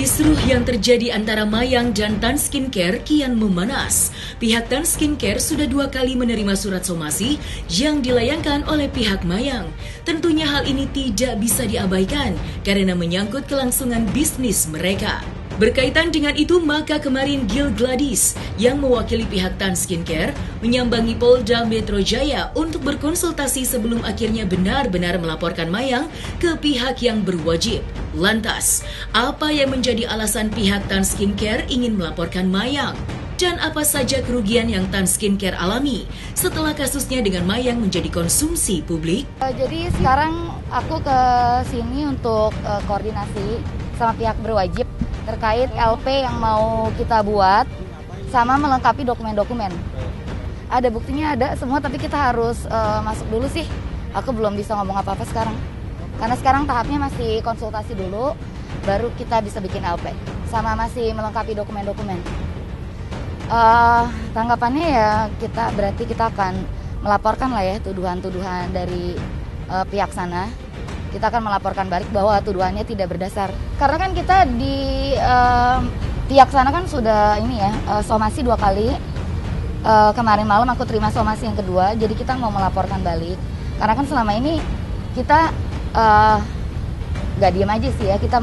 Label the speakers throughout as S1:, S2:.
S1: Kisruh yang terjadi antara Mayang dan Tan Skincare kian memanas. Pihak Tan Skincare sudah 2 kali menerima surat somasi yang dilayangkan oleh pihak Mayang. Tentunya hal ini tidak bisa diabaikan karena menyangkut kelangsungan bisnis mereka. Berkaitan dengan itu, maka kemarin Gil Gladys yang mewakili pihak Tan Skincare menyambangi Polda Metro Jaya untuk berkonsultasi sebelum akhirnya benar-benar melaporkan Mayang ke pihak yang berwajib. Lantas, apa yang menjadi alasan pihak Tan Skincare ingin melaporkan Mayang? Dan apa saja kerugian yang Tan Skincare alami setelah kasusnya dengan Mayang menjadi konsumsi publik?
S2: Jadi sekarang aku ke sini untuk koordinasi sama pihak berwajib terkait LP yang mau kita buat sama melengkapi dokumen-dokumen. Ada buktinya, ada semua, tapi kita harus masuk dulu sih. Aku belum bisa ngomong apa-apa sekarang. Karena sekarang tahapnya masih konsultasi dulu, baru kita bisa bikin LP. Sama masih melengkapi dokumen-dokumen. Tanggapannya ya berarti kita akan melaporkan lah ya tuduhan-tuduhan dari pihak sana. Kita akan melaporkan balik bahwa tuduhannya tidak berdasar. Karena kan kita di pihak sana kan sudah somasi 2 kali. Kemarin malam aku terima somasi yang kedua, jadi kita mau melaporkan balik. Karena kan selama ini kita gak diem aja sih ya, kita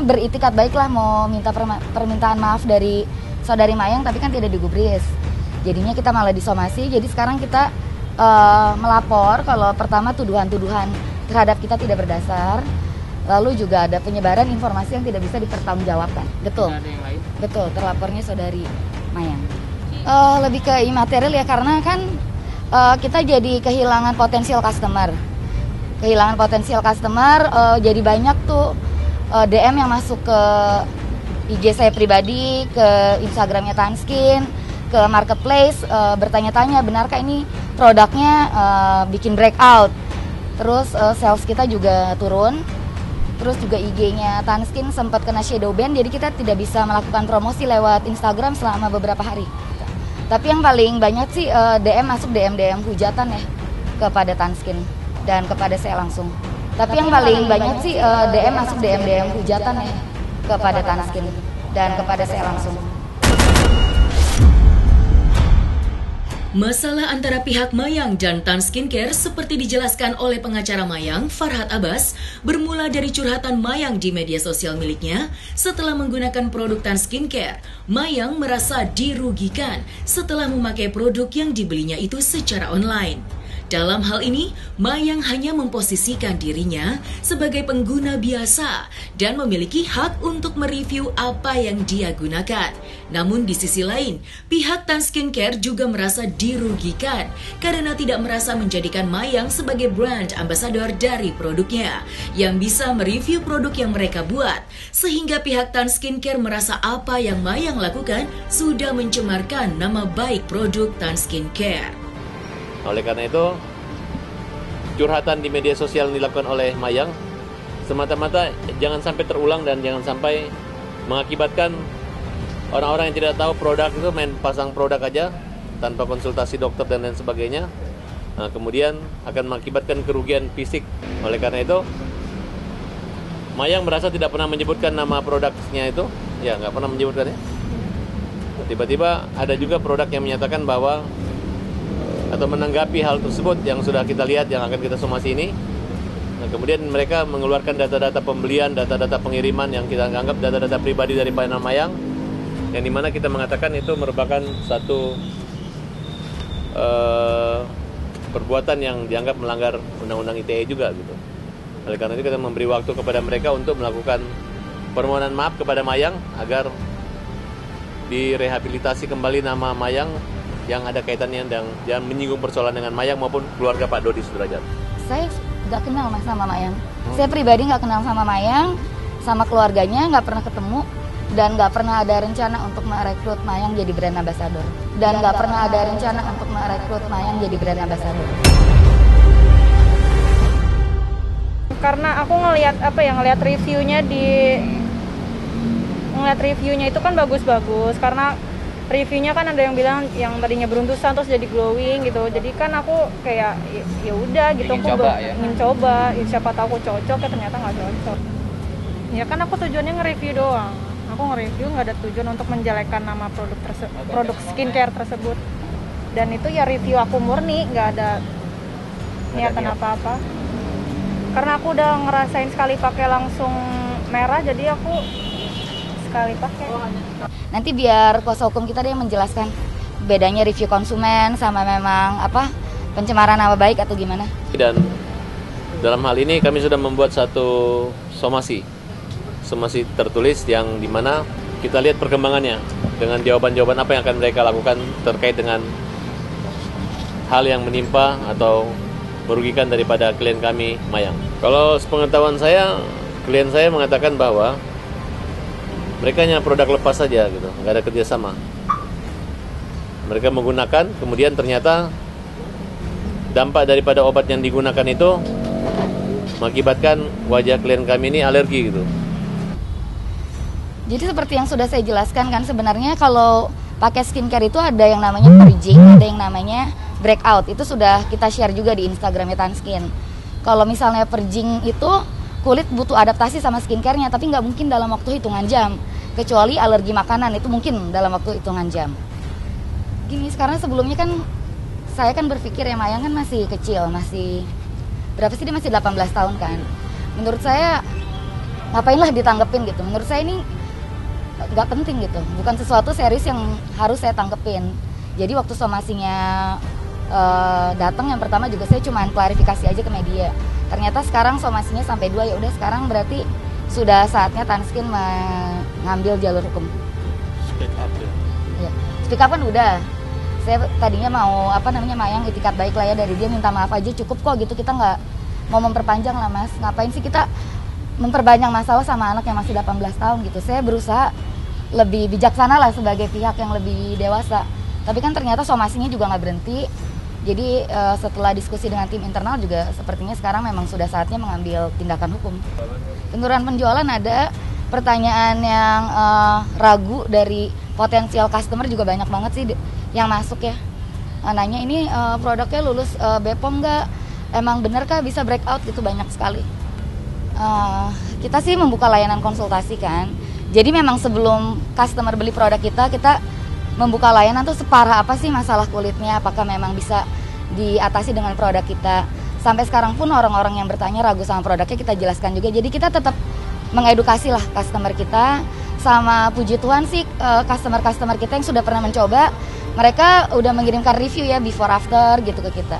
S2: beritikat baik lah mau minta permintaan maaf dari saudari Mayang, tapi kan tidak digubris. Jadinya kita malah disomasi, jadi sekarang kita melapor kalau pertama tuduhan-tuduhan terhadap kita tidak berdasar, lalu juga ada penyebaran informasi yang tidak bisa dipertanggungjawabkan. Betul.
S3: Ada yang lain?
S2: Betul, terlapornya saudari Mayang. Lebih ke imaterial ya, karena kan kita jadi kehilangan potensial customer. Jadi banyak tuh DM yang masuk ke IG saya pribadi, ke Instagramnya Tanskin, ke marketplace, bertanya-tanya benarkah ini produknya bikin breakout. Terus sales kita juga turun. Terus juga IG-nya Tanskin sempat kena shadow ban, jadi kita tidak bisa melakukan promosi lewat Instagram selama beberapa hari. Tapi yang paling banyak sih DM hujatan ya kepada Tanskin dan kepada saya langsung. Tapi yang paling banyak sih DM hujatan ya kepada Tanskin dan kepada saya langsung.
S1: Masalah antara pihak Mayang dan Tan Skincare seperti dijelaskan oleh pengacara Mayang, Farhad Abbas, bermula dari curhatan Mayang di media sosial miliknya. Setelah menggunakan produk Tan Skincare, Mayang merasa dirugikan setelah memakai produk yang dibelinya itu secara online. Dalam hal ini, Mayang hanya memposisikan dirinya sebagai pengguna biasa dan memiliki hak untuk mereview apa yang dia gunakan. Namun di sisi lain, pihak Tan Skincare juga merasa dirugikan karena tidak merasa menjadikan Mayang sebagai brand ambassador dari produknya yang bisa mereview produk yang mereka buat. Sehingga pihak Tan Skincare merasa apa yang Mayang lakukan sudah mencemarkan nama baik produk Tan Skincare.
S3: Oleh karena itu, curhatan di media sosial yang dilakukan oleh Mayang semata-mata jangan sampai terulang dan jangan sampai mengakibatkan orang-orang yang tidak tahu produk itu main pasang produk aja tanpa konsultasi dokter dan lain sebagainya. Nah, kemudian akan mengakibatkan kerugian fisik. Oleh karena itu, Mayang merasa tidak pernah menyebutkan nama produknya itu, ya nggak pernah menyebutkannya. Tiba-tiba ada juga produk yang menyatakan bahwa atau menanggapi hal tersebut yang sudah kita lihat yang akan kita somasi ini. Nah, kemudian mereka mengeluarkan data-data pembelian, data-data pengiriman yang kita anggap data-data pribadi dari Pak Mayang, yang dimana kita mengatakan itu merupakan satu perbuatan yang dianggap melanggar Undang-Undang ITE juga gitu. Oleh karena itu kita memberi waktu kepada mereka untuk melakukan permohonan maaf kepada Mayang agar direhabilitasi kembali nama Mayang yang ada kaitannya dan jangan menyinggung persoalan dengan Mayang maupun keluarga Pak Dodi Sudrajat.
S2: Saya nggak kenal sama Mayang. Saya pribadi nggak kenal sama Mayang, sama keluarganya nggak pernah ketemu, dan nggak pernah ada rencana untuk merekrut Mayang jadi brand ambassador.
S4: Karena aku ngelihat reviewnya itu kan bagus-bagus, karena reviewnya kan ada yang bilang yang tadinya beruntusan terus jadi glowing gitu. Jadi kan aku kayak ya udah gitu, ingin coba, siapa tahu aku cocok, ya ternyata nggak cocok. Ya kan aku tujuannya nge-review doang. Aku nge-review nggak ada tujuan untuk menjelekkan nama produk skincare tersebut. Dan itu ya review aku murni, nggak ada niatan apa-apa. Karena aku udah ngerasain sekali pakai langsung merah, jadi aku sekali pakai.
S2: Nanti biar kuasa hukum kita deh yang menjelaskan bedanya review konsumen sama memang pencemaran nama baik atau gimana.
S3: Dan dalam hal ini kami sudah membuat satu somasi tertulis yang dimana kita lihat perkembangannya dengan jawaban-jawaban apa yang akan mereka lakukan terkait dengan hal yang menimpa atau merugikan daripada klien kami Mayang. Kalau sepengetahuan saya, klien saya mengatakan bahwa mereka hanya produk lepas saja gitu, nggak ada kerjasama. Mereka menggunakan, kemudian ternyata dampak daripada obat yang digunakan itu mengakibatkan wajah klien kami ini alergi gitu.
S2: Jadi seperti yang sudah saya jelaskan kan, sebenarnya kalau pakai skincare itu ada yang namanya purging, ada yang namanya breakout. Itu sudah kita share juga di Instagramnya Tanskin. Kalau misalnya purging itu kulit butuh adaptasi sama skincare-nya, tapi nggak mungkin dalam waktu hitungan jam. Kecuali alergi makanan, itu mungkin dalam waktu hitungan jam. Gini, sekarang sebelumnya kan saya kan berpikir ya Mayang kan masih kecil, masih berapa sih, dia masih 18 tahun kan. Menurut saya ngapainlah ditanggepin gitu. Menurut saya ini nggak penting gitu, bukan sesuatu serius yang harus saya tanggepin. Jadi waktu somasinya datang, yang pertama juga saya cuma klarifikasi aja ke media. Ternyata sekarang somasinya sampai 2, ya udah sekarang berarti sudah saatnya Tanskin mengambil jalur hukum.
S3: Speak up ya.
S2: Ya, speak up kan udah. Saya tadinya mau Mayang itikat baik lah ya dari dia, minta maaf aja cukup kok gitu, kita nggak mau memperpanjang lah Mas. Ngapain sih kita memperbanyak masalah sama anak yang masih 18 tahun gitu. Saya berusaha lebih bijaksana lah sebagai pihak yang lebih dewasa. Tapi kan ternyata somasinya juga nggak berhenti. Jadi setelah diskusi dengan tim internal juga sepertinya sekarang memang sudah saatnya mengambil tindakan hukum. Penurunan penjualan ada, pertanyaan yang ragu dari potensial customer juga banyak banget sih yang masuk ya. Nanya ini produknya lulus BPOM nggak? Emang bener kah bisa breakout gitu, banyak sekali. Kita sih membuka layanan konsultasi kan. Jadi memang sebelum customer beli produk kita membuka layanan tuh separah apa sih masalah kulitnya, apakah memang bisa diatasi dengan produk kita. Sampai sekarang pun orang-orang yang bertanya ragu sama produknya kita jelaskan juga. Jadi kita tetap mengedukasi lah customer kita. Sama puji Tuhan sih customer-customer kita yang sudah pernah mencoba, mereka udah mengirimkan review ya before after gitu ke kita.